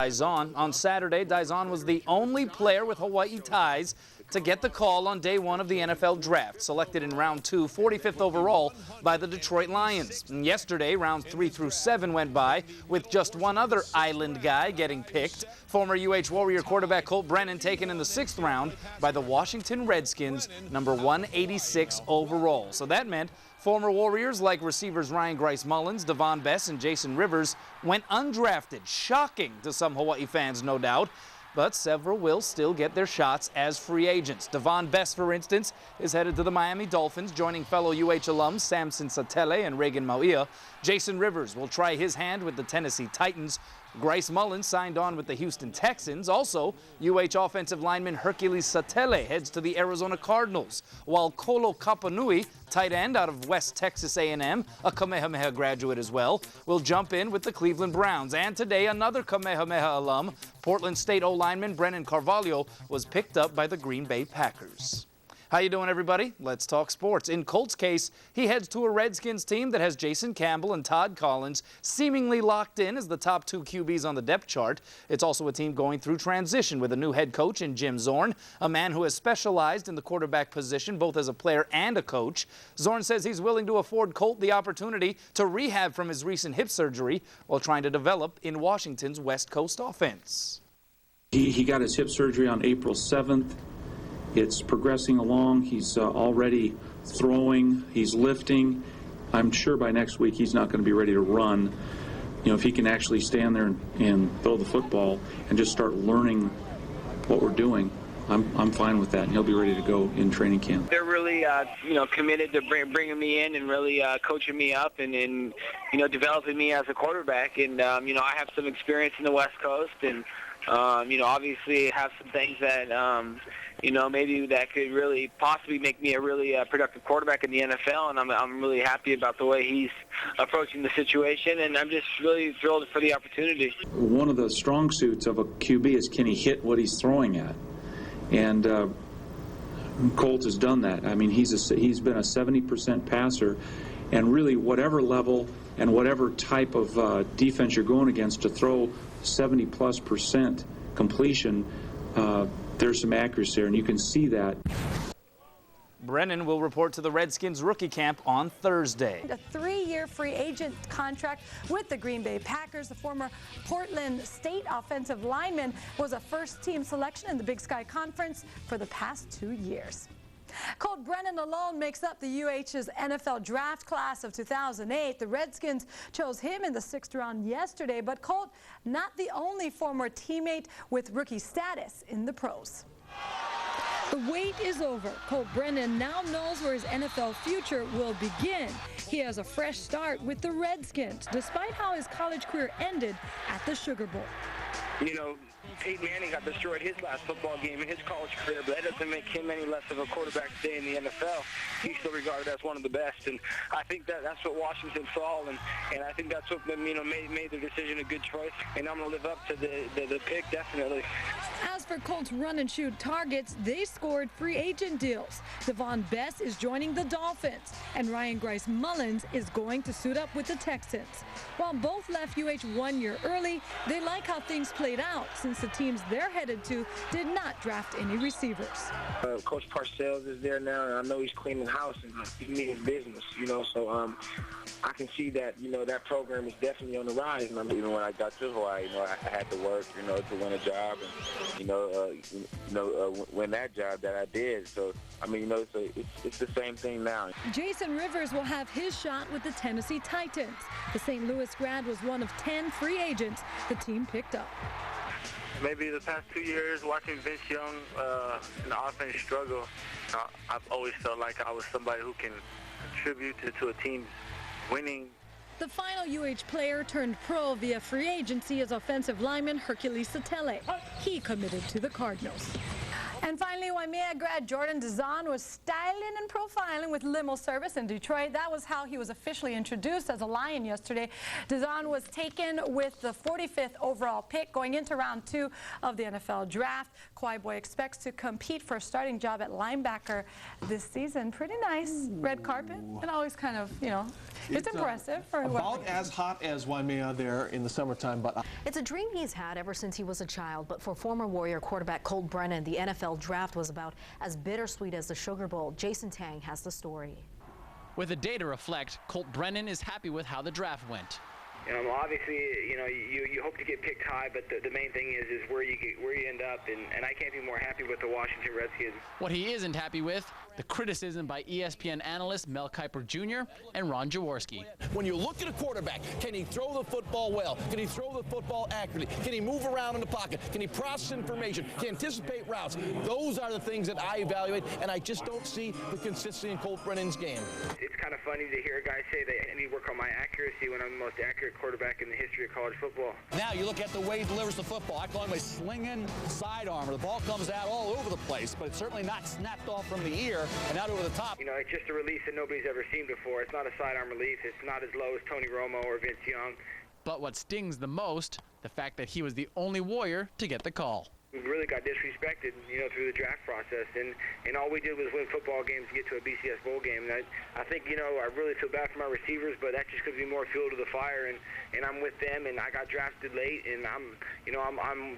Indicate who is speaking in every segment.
Speaker 1: Daizon. On Saturday, Daizon was the only player with Hawaii ties to get the call on day one of the NFL draft, selected in round 2, 45th overall by the Detroit Lions. And yesterday, rounds 3 through 7 went by with just one other island guy getting picked. Former UH Warrior quarterback Colt Brennan taken in the 6th round by the Washington Redskins, number 186 overall. So that meant former Warriors like receivers Ryan Grice Mullins, Devon Bess, and Jason Rivers went undrafted. Shocking to some Hawaii fans, no doubt. But several will still get their shots as free agents. Devon Bess, for instance, is headed to the Miami Dolphins, joining fellow UH alums Samson Satele and Reagan Mauia. Jason Rivers will try his hand with the Tennessee Titans. Grice Mullins signed on with the Houston Texans. Also, UH offensive lineman Hercules Satele heads to the Arizona Cardinals, while Kolo Kapanui, tight end out of West Texas A&M, a Kamehameha graduate as well, will jump in with the Cleveland Browns. And today, another Kamehameha alum, Portland State O-lineman Brennan Carvalho, was picked up by the Green Bay Packers. How you doing, everybody? Let's talk sports. In Colt's case, he heads to a Redskins team that has Jason Campbell and Todd Collins seemingly locked in as the top 2 QBs on the depth chart. It's also a team going through transition with a new head coach in Jim Zorn, a man who has specialized in the quarterback position both as a player and a coach. Zorn says he's willing to afford Colt the opportunity to rehab from his recent hip surgery while trying to develop in Washington's West Coast offense.
Speaker 2: He got his hip surgery on April 7th. It's progressing along. He's already throwing. He's lifting. I'm sure by next week he's not going to be ready to run. You know, if he can actually stand there and throw the football and just start learning what we're doing, I'm fine with that, and he'll be ready to go in training camp.
Speaker 3: They're really, committed to bringing me in and really coaching me up and developing me as a quarterback. And, I have some experience in the West Coast and, obviously have some things that, maybe that could really possibly make me a really productive quarterback in the NFL, and I'm really happy about the way he's approaching the situation, and I'm just really thrilled for the opportunity.
Speaker 2: One of the strong suits of a QB is, can he hit what he's throwing at? And Colt has done that. I mean, he's been a 70% passer, and really whatever level and whatever type of defense you're going against, to throw 70+% completion, there's some accuracy there, and you can see that.
Speaker 1: Brennan will report to the Redskins rookie camp on Thursday.
Speaker 4: A 3-year free agent contract with the Green Bay Packers. The former Portland State offensive lineman was a first-team selection in the Big Sky Conference for the past 2 years. Colt Brennan alone makes up the UH's NFL draft class of 2008. The Redskins chose him in the 6th round yesterday, but Colt not the only former teammate with rookie status in the pros. The wait is over. Colt Brennan now knows where his NFL future will begin. He has a fresh start with the Redskins, despite how his college career ended at the Sugar Bowl.
Speaker 3: Peyton Manning got destroyed his last football game in his college career, but that doesn't make him any less of a quarterback today in the NFL. He's still regarded as one of the best, and I think that's what Washington saw, and I think that's what made the decision a good choice, and I'm going to live up to the pick, definitely.
Speaker 4: As for Colts run-and-shoot targets, they scored free agent deals. Devon Bess is joining the Dolphins, and Ryan Grice Mullins is going to suit up with the Texans. While both left UH 1 year early, they like how things played out, since the teams they're headed to did not draft any receivers.
Speaker 3: Coach Parcells is there now, and I know he's cleaning house and he's meeting business, so I can see that, that program is definitely on the rise. And even when I got to Hawaii, I had to work, to win a job and, win that job that I did. So, so it's the same thing now.
Speaker 4: Jason Rivers will have his shot with the Tennessee Titans. The St. Louis grad was one of 10 free agents the team picked up.
Speaker 5: Maybe the past 2 years, watching Vince Young in the offense struggle, I've always felt like I was somebody who can contribute to a team's winning.
Speaker 4: The final UH player turned pro via free agency is offensive lineman Hercules Satele. He committed to the Cardinals. And finally, finally, Waimea grad Jordan Dazan was styling and profiling with limo service in Detroit. That was how he was officially introduced as a Lion yesterday. Dazan was taken with the 45th overall pick going into round 2 of the NFL draft. Kawhi Boy expects to compete for a starting job at linebacker this season. Pretty nice. Red carpet. And always kind of, you know, it's impressive for
Speaker 6: about as hot as Waimea there in the summertime, but
Speaker 7: it's a dream he's had ever since he was a child. But for former Warrior quarterback Colt Brennan, the NFL draft was about as bittersweet as the Sugar Bowl. Jason Tang has the story.
Speaker 8: With a day to reflect, Colt Brennan is happy with how the draft went.
Speaker 3: Obviously, you hope to get picked high, but the main thing is where you end up, and I can't be more happy with the Washington Redskins.
Speaker 8: What he isn't happy with, the criticism by ESPN analysts Mel Kiper Jr. and Ron Jaworski.
Speaker 9: When you look at a quarterback, can he throw the football well? Can he throw the football accurately? Can he move around in the pocket? Can he process information? Can he anticipate routes? Those are the things that I evaluate, and I just don't see the consistency in Colt Brennan's game.
Speaker 3: It's kind of funny to hear a guy say that I need to work on my accuracy when I'm the most accurate quarterback in the history of college football.
Speaker 9: Now you look at the way he delivers the football. I call him a slinging sidearmer. The ball comes out all over the place, but it's certainly not snapped off from the ear and out over the top.
Speaker 3: It's just a release that nobody's ever seen before. It's not a sidearm release. It's not as low as Tony Romo or Vince Young.
Speaker 8: But what stings the most, the fact that he was the only Warrior to get the call.
Speaker 3: We really got disrespected, through the draft process, and all we did was win football games to get to a BCS bowl game. And I think, I really feel bad for my receivers, but that just could be more fuel to the fire. And I'm with them, and I got drafted late, and I'm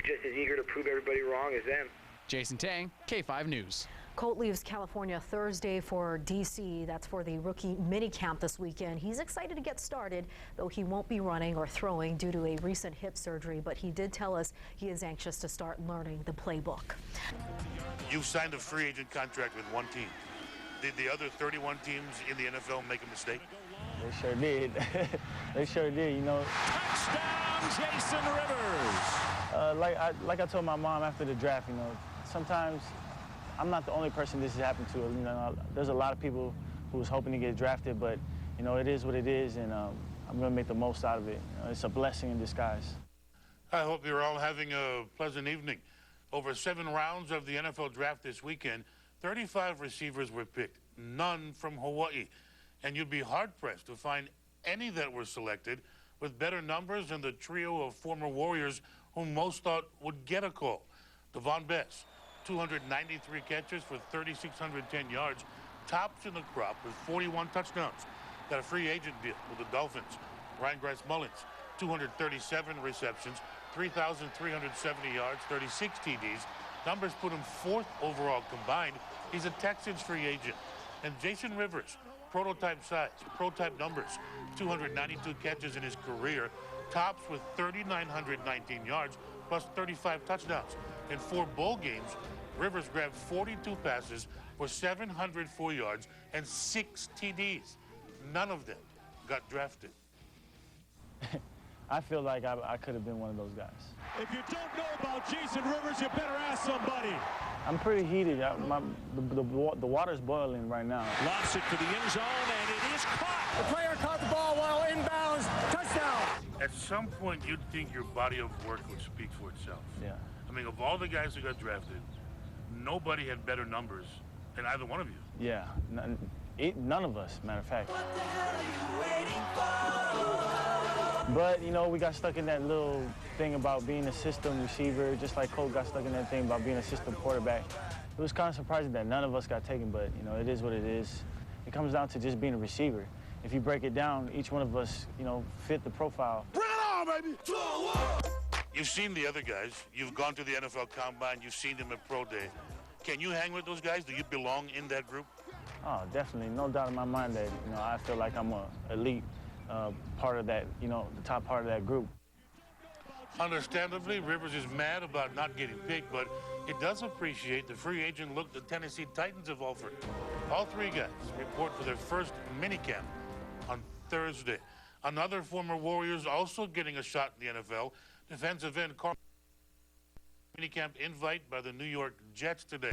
Speaker 3: just as eager to prove everybody wrong as them.
Speaker 8: Jason Tang, K5 News.
Speaker 7: Colt leaves California Thursday for D.C. That's for the rookie minicamp this weekend. He's excited to get started, though he won't be running or throwing due to a recent hip surgery. But he did tell us he is anxious to start learning the playbook.
Speaker 10: You signed a free agent contract with one team. Did the other 31 teams in the NFL make a mistake?
Speaker 11: They sure did. They sure did,
Speaker 12: Touchdown, Jason Rivers!
Speaker 11: Like I told my mom after the draft, sometimes I'm not the only person this has happened to. There's a lot of people who was hoping to get drafted, but it is what it is, and I'm going to make the most out of it. It's a blessing in disguise.
Speaker 10: I hope you're all having a pleasant evening. Over 7 rounds of the NFL draft this weekend, 35 receivers were picked, none from Hawaii. And you'd be hard-pressed to find any that were selected with better numbers than the trio of former Warriors whom most thought would get a call. Devon Bess, 293 catches for 3,610 yards, tops in the crop with 41 touchdowns. Got a free agent deal with the Dolphins. Ryan Grice Mullins, 237 receptions, 3,370 yards, 36 TDs. Numbers put him 4th overall combined. He's a Texans free agent. And Jason Rivers, prototype size, prototype numbers, 292 catches in his career, tops with 3,919 yards, plus 35 touchdowns. In 4 bowl games, Rivers grabbed 42 passes for 704 yards and 6 TDs. None of them got drafted.
Speaker 11: I feel like I could have been one of those guys.
Speaker 12: If you don't know about Jason Rivers, you better ask somebody.
Speaker 11: I'm pretty heated. The water's boiling right now.
Speaker 12: Lobs it to the end zone, and it is caught.
Speaker 13: The player caught the ball while inbounds. Touchdown.
Speaker 10: At some point, you'd think your body of work would speak for itself.
Speaker 11: Yeah.
Speaker 10: I mean, of all the guys who got drafted, nobody had better numbers than either one of you.
Speaker 11: Yeah, none of us, matter of fact.
Speaker 13: What the hell are you waiting for?
Speaker 11: But, we got stuck in that little thing about being a system receiver, just like Colt got stuck in that thing about being a system quarterback. It was kind of surprising that none of us got taken, but, it is what it is. It comes down to just being a receiver. If you break it down, each one of us, fit the profile.
Speaker 10: Bring it on, baby! You've seen the other guys. You've gone to the NFL Combine. You've seen them at Pro Day. Can you hang with those guys? Do you belong in that group?
Speaker 11: Oh, definitely. No doubt in my mind that, I feel like I'm an elite part of that, the top part of that group.
Speaker 10: Understandably, Rivers is mad about not getting picked, but he does appreciate the free agent look the Tennessee Titans have offered. All 3 guys report for their first minicamp on Thursday. Another former Warriors also getting a shot in the NFL. Defensive end Carl minicamp invite by the New York Jets today.